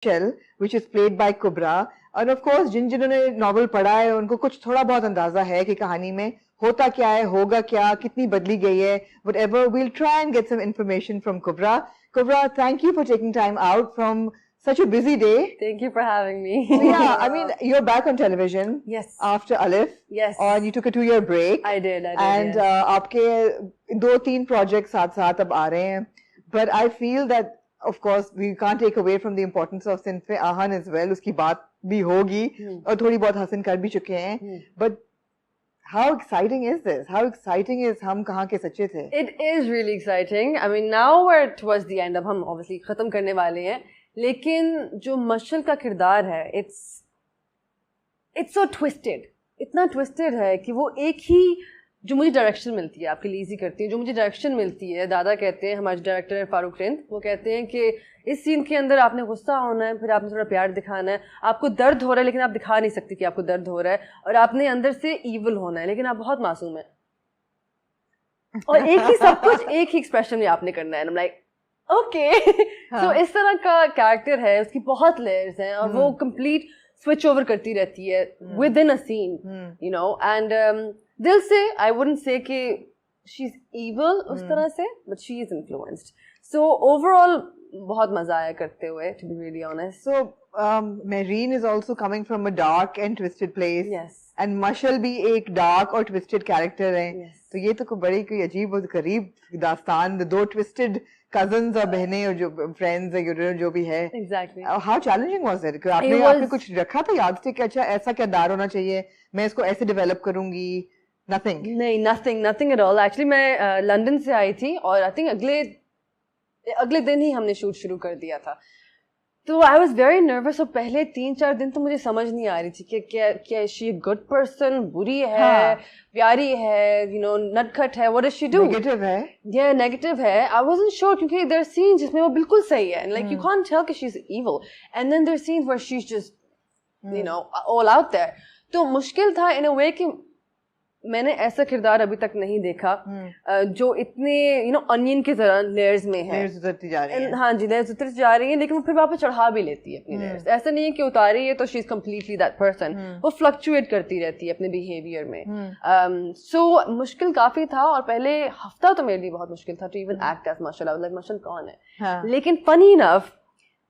Shell, which is played by Kubra. And of course, जिन्होंने novel पढ़ा है उनको कुछ थोड़ा बहुत अंदाजा है कि कहानी में होता क्या है, होगा क्या, कितनी बदली गई है. Whatever, we'll try and get some information from Kubra. Kubra, thank you for taking time out from such a busy day. Thank you for having me. So yeah, I mean, you're back on television. Yes. After Alif. Yes. And you took a 2-year break. I did. And yes. आपके 2-3 projects साथ अब आ रहे हैं. But I feel that, of course, we can't take away from the importance of Sinf Ahan as well. उसकी बात भी होगी और थोड़ी बहुत हसन कर भी चुके हैं. But how exciting is this? How exciting is हम कहाँ के सच्चे थे? It is really exciting. I mean, now we're towards the end. अब हम obviously खत्म करने वाले हैं. लेकिन जो मशल का किरदार है, it's so twisted. इतना twisted है कि वो एक ही जो मुझे डायरेक्शन मिलती है, आपके लिए इजी करती है, जो मुझे डायरेक्शन मिलती है, दादा कहते हैं, हमारे डायरेक्टर हैं फारूक रिंद, वो कहते हैं कि इस सीन के अंदर आपने गुस्सा होना है, फिर आपने थोड़ा प्यार दिखाना है, आपको दर्द हो रहा है लेकिन आप दिखा नहीं सकते कि आपको दर्द हो रहा है, और आपने अंदर से ईवल होना है लेकिन आप बहुत मासूम हैं, और एक ही सब कुछ एक ही एक्सप्रेशन में आपने करना है. लाइक ओके, सो इस तरह का कैरेक्टर है, उसकी बहुत लेयर्स हैं और वो कंप्लीट स्विच ओवर करती रहती है within a scene, you know. And दिल से आई वुडंट से कि शी इज इवल उस तरह से, but she is influenced. So overall बहुत मजा आया करते हुए, to be really honest. So Marin is also coming from a dark and twisted place. Yes. And Mashal भी एक डार्क और ट्विस्टेड कैरेक्टर है. Yes. तो ये तो बड़ी कोई अजीब और गरीब दास्तान, दो ट्विस्टेड cousins और बहनें और जो friends है, जो भी है. Exactly. How challenging was it? आपने कुछ रखा था याद से कि अच्छा ऐसा किरदार होना चाहिए, मैं इसको ऐसे डेवलप करूंगी? Nothing. नहीं, nothing at all. Actually मैं लंदन से आई थी और आई थिंक अगले दिन ही हमने शूट शुरू कर दिया था. तो आई वॉज वेरी नर्वस और पहले 3-4 दिन तो मुझे समझ नहीं आ रही थी कि क्या शी गुड पर्सन, बुरी है, प्यारी है, यू नो, नटखट है, what does she do? Negative है. ये नेगेटिव है. आई वाज़न्ट श्योर क्योंकि देयर आर सीन्स जिसमें वो बिल्कुल सही है, लाइक यू कांट टेल कि she is evil, and then there are scenes where she is just you know all out there. तो मुश्किल था इन अ वे कि मैंने ऐसा किरदार अभी तक नहीं देखा जो इतने यू नो अनियन के तरह लेयर्स में है. लेयर्स उतरती जा रही हैं. हाँ जी, लेयर्स उतरती जा रही हैं, लेकिन वो फिर वापस चढ़ा भी लेती है अपनी लेयर्स. ऐसा नहीं है कि उतारी है तो she is completely that person. वो फ्लक्चुएट करती रहती है अपने बिहेवियर में. सो मुश्किल काफी था और पहले हफ्ता तो मेरे लिए बहुत मुश्किल था to even act as Mashal. Like Mashal कौन है? लेकिन funny enough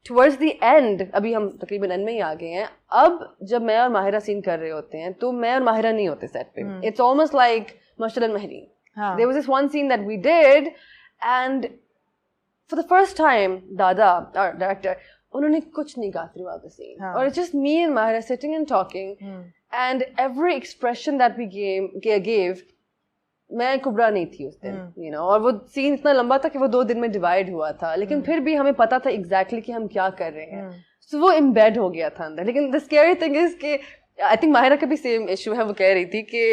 towards the end, अभी हम तकरीबन एंड में ही आ गए हैं, अब जब मैं और माहिरा सीन कर रहे होते हैं तो मैं और माहिरा नहीं होते सेट पे. It's almost like Mashal and Mahreen. There was this one scene that we did and for the first time दादा और डायरेक्टर उन्होंने कुछ नहीं कहा थ्रू आउट द सीन, और it's just me and Mahira sitting and talking, and every expression that we gave, मैं कुबरा नहीं थी उस दिन, यू नो, और वो सीन इतना लंबा था कि वो 2 दिन में डिवाइड हुआ था, लेकिन फिर भी हमें पता था एग्जैक्टली कि हम क्या कर रहे हैं. सो वो एम्बेड हो गया था अंदर. लेकिन द स्कैरी थिंग इज कि आई थिंक माहिरा का भी सेम इशू है. वो कह रही थी कि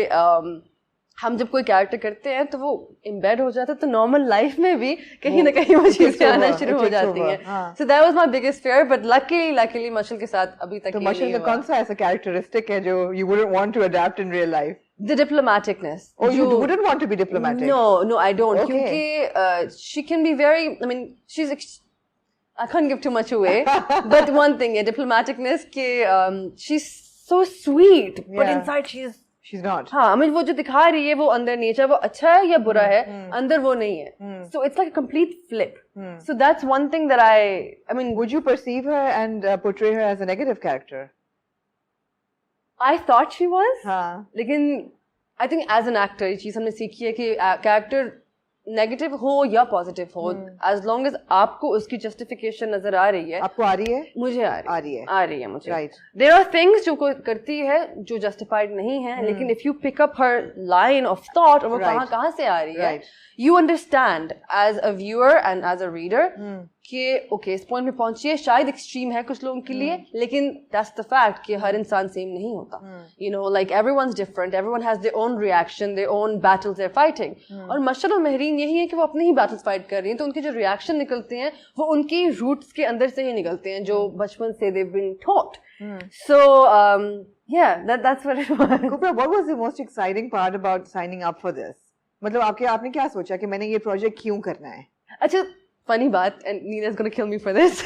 हम जब कोई कैरेक्टर करते हैं तो वो एम्बेड हो जाता है, तो नॉर्मल लाइफ में भी कहीं ना कहीं वो चीजें आना शुरू हो जाती हैं. So that was my biggest fear, but luckily Mashal के साथ अभी तक. तो मशल का कौन सा ऐसा कैरेक्टरिस्टिक है जो you wouldn't want to adopt in real life? The diplomaticness. Oh, you wouldn't want to be diplomatic? No, I don't. Okay. Because she can be very, I mean, I can't give too much away, but one thing, diplomaticness, she's so sweet, but inside she's not. हाँ, I mean, वो जो दिखा रही है वो अंदर nature वो अच्छा है या बुरा है, अंदर वो नहीं है. So it's like a complete flip. So that's one thing that I mean, would you perceive her and portray her as a negative character? I thought she was. हाँ. लेकिन I think as an actor ये चीज़ हमने सीखी है कि character negative हो या positive हो, as long as आपको उसकी जस्टिफिकेशन नजर आ रही है. आपको आ रही है? मुझे आ रही है मुझे. Right. There are things जो कोई करती है जो जस्टिफाइड नहीं है, लेकिन if you pick up her line of thought और वो कहाँ से आ रही है, you understand as a viewer and as a reader कि ओके इस पॉइंट में पहुंची है, शायद एक्सट्रीम है कुछ लोगों के लिए, लेकिन दैट्स द फैक्ट कि हर इंसान सेम नहीं होता. You know, like everyone's different, everyone has their own reaction, their own battles they are fighting. और मशल और महरीन यही है कि वो अपने ही बैटल्स फाइट कर रही हैं, तो उनके जो रिएक्शन निकलते हैं वो उनकी रूट्स के अंदर से ही निकलते हैं जो बचपन से they have been taught. So yeah, that's what it was. Kubra, what was the most exciting part about signing up for this? मतलब आपने क्या सोचा कि मैंने ये प्रोजेक्ट क्यों करना है? अच्छा, funny बात, and Nina's gonna kill me for this.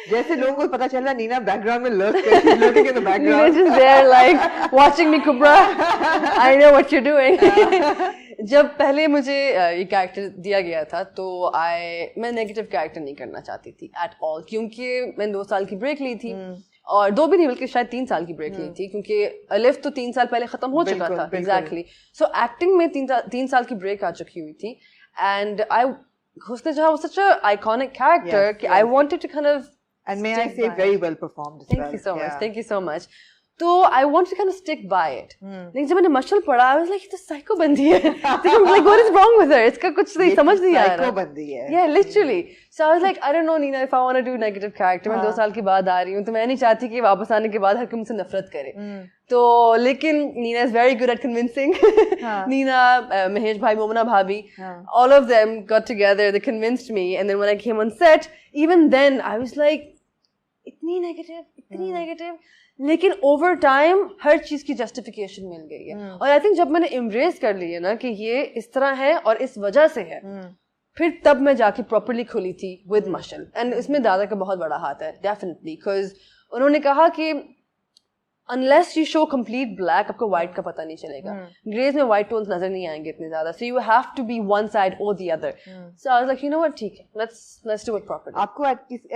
जैसे लोगों को पता चल रहा नीना बैकग्राउंड में lurking in the background. Nina just there like watching me, Kubra. I know what you're doing. जब पहले मुझे ये कैरेक्टर दिया गया था तो मैं नेगेटिव कैरेक्टर नहीं करना चाहती थी एट ऑल, क्योंकि मैंने 2 साल की ब्रेक ली थी और 2 भी नहीं बल्कि शायद 3 साल की ब्रेक ली थी, क्योंकि अलिफ तो 3 साल पहले खत्म हो चुका था. एग्जैक्टली. सो एक्टिंग में 3 साल की ब्रेक आ चुकी हुई थी and Husna Jahan was such an iconic character. Yes. I wanted to kind of and may I say very well performed as well. Thank you so much. Thank you so much. So I wanted to kind of stick by it. लेकिन जब मैंने मशल पढ़ा, I was like, this psycho बंदी है. Like, what is wrong with her? इसका कुछ नहीं समझ नहीं आ रहा. Psycho बंदी है. Yeah, literally. So I was like, I don't know, Nina, if I want to do negative character, मैं 2 साल के बाद आ रही हूँ, तो मैं नहीं चाहती कि वापस आने के बाद हर कोई मुझसे नफरत करे. तो लेकिन Nina is very good at convincing. Nina, Mahesh भाई, मोमना भाभी, all of them got together. They convinced me, and then when I came on set, even then I was like, इतनी negative. लेकिन ओवर टाइम हर चीज की जस्टिफिकेशन मिल गई है और I think जब मैंने इम्ब्रेस कर ली है ना कि ये इस तरह है और इस वजह से है, फिर तब मैं जाके प्रॉपर्ली खुली थी विद मशल. एंड इसमें दादा का बहुत बड़ा हाथ है डेफिनेटली, बिकॉज उन्होंने कहा कि unless you show complete black आपको व्हाइट का पता नहीं चलेगा. ग्रेज में व्हाइट टोन्स नजर नहीं आएंगे इतने ज्यादा, so you have to be one side और the other. So I was like, you know what, ठीक है, लेट्स डू इट प्रॉपर्ली. आपको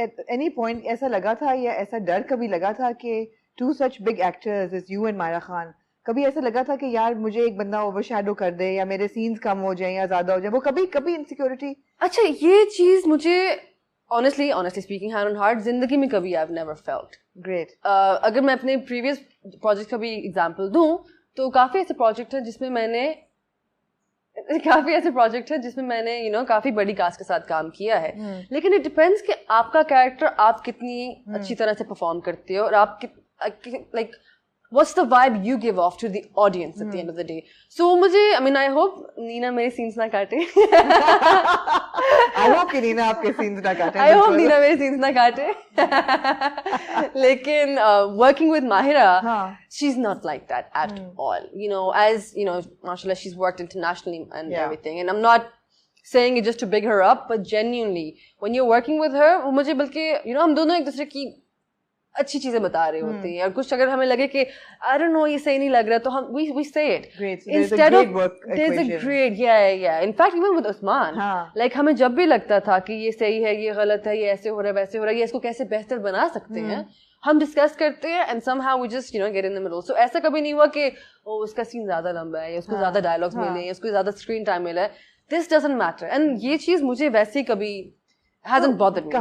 एट एनी पॉइंट ऐसा लगा था या ऐसा डर कभी लगा था कि two such big actors as you and Myra Khan, कभी ऐसा लगा था कि यार मुझे एक बंदा ओवरशैडो कर दे या मेरे सीन्स कम हो जाएं या ज्यादा हो जाएं, वो कभी इनसिक्योरिटी? अच्छा, ये चीज मुझे honestly speaking, hand on heart, जिंदगी में कभी I've never felt. Great. अगर मैं अपने previous project का भी example दूं तो काफी ऐसे project है जिसमें मैंने you know काफी बड़ी कास्ट के साथ काम किया है. लेकिन it depends कि आपका कैरेक्टर आप कितनी अच्छी तरह से परफॉर्म करते हो और आप like what's the vibe you give off to the audience at the end of the day. So मुझे I hope नीना मेरे scenes ना काटे. I hope कि नीना आपके scenes ना काटे. I hope नीना मेरे scenes ना काटे. लेकिन working with Mahira, she's not like that at all. You know, as you know, mashallah, she's worked internationally and everything, and I'm not saying it just to big her up, but genuinely when you're working with her, वो मुझे बल्कि you know हम दोनों एक दूसरे की अच्छी चीजें बता रहे होते हैं और कुछ अगर हमें लगे कि I don't know ये सही नहीं लग रहा तो हम we say it. Great. So instead of there's a great in fact even with Usman like हमें जब भी लगता था कि ये सही है ये गलत है ये ऐसे हो रहा है वैसे हो रहा है ये इसको कैसे बेहतर बना सकते हैं हम डिस्कस करते हैं and somehow we just you know get in the middle. So ऐसा कभी नहीं हुआ कि उसका सीन ज्यादा लंबा है या उसको ज्यादा डायलॉग्स मिले या उसको ज्यादा स्क्रीन टाइम मिला है. This doesn't matter and ये चीज मुझे वैसे ही कभी hasn't bothered me.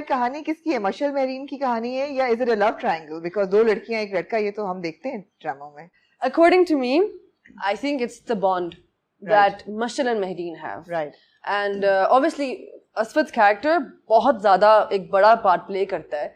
कहानी किसकी है? मशल मेरीन की कहानी है या is it a love triangle? Because 2 लड़कियां एक लड़का ये तो हम देखते हैं ड्रामा में. According to me, I think it's the bond that Mashal and Mehreen have. Right. And obviously Aswad's character बहुत ज़्यादा एक बड़ा part play करता है